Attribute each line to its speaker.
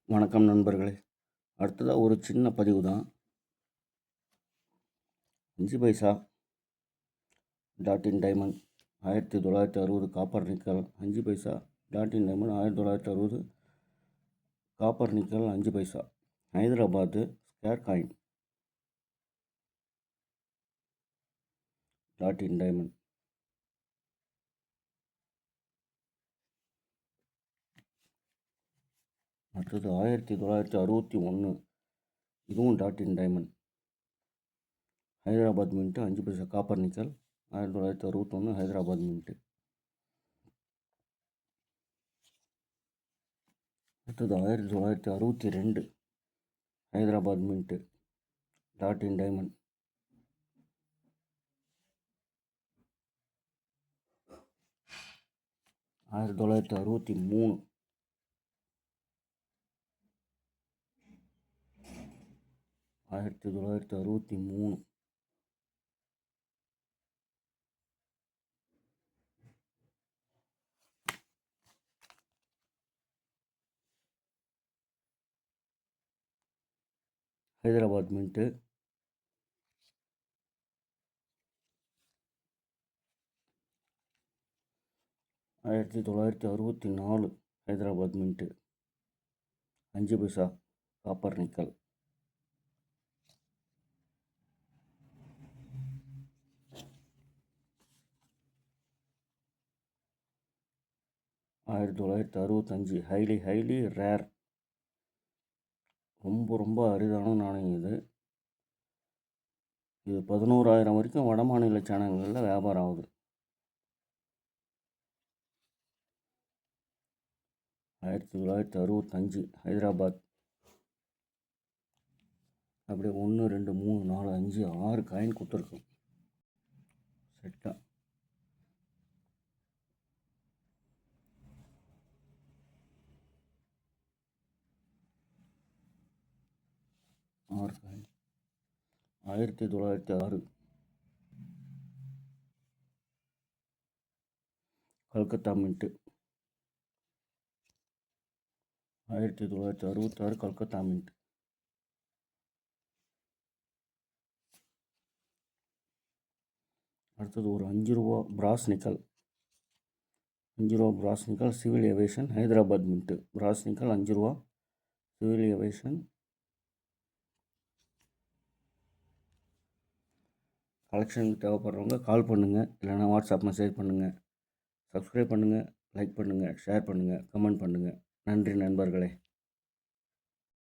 Speaker 1: வணக்கம் நண்பர்களே. அடுத்ததாக ஒரு சின்ன பதிவு தான். 5 paisa dot in diamond 1960 copper nickel 5 paisa dot in diamond 1960 copper nickel 5 paisa Hyderabad square coin dot in diamond. அடுத்தது 1961 இதுவும் dot in diamond Hyderabad mint 5 paisa copper nickel 1961 Hyderabad mint. அடுத்தது 1962 Hyderabad mint dot in diamond. 1963 Hyderabad mint. 1964 Hyderabad mint 5 paisa copper nickel. 1965 highly rare, ரொம்ப அரிதான நாணயம் இது. 11,000 வரைக்கும் வட மாநில சேனல்களில் வியாபாரம் ஆகுது. 1965 ஹைதராபாத். அப்படியே 1 2 3 4 5 6 காயின் கொடுத்துருக்கோம் செட்டாக. Coin 1906 Calcutta mint 1966 Calcutta mint. அடுத்தது ஒரு 5 ரூபா பிராஸ் நிக்கல் 5 ரூபா brass nickel civil aviation Hyderabad mint. Brass nickel 5 ரூபா சிவில் ஏவியேஷன். கலெக்ஷனுக்கு தேவைப்படுறவங்க கால் பண்ணுங்கள், இல்லைனா வாட்ஸ்அப் மெசேஜ் பண்ணுங்கள். சப்ஸ்கிரைப் பண்ணுங்கள், லைக் பண்ணுங்கள், ஷேர் பண்ணுங்கள், கமெண்ட் பண்ணுங்கள். நன்றி நண்பர்களே.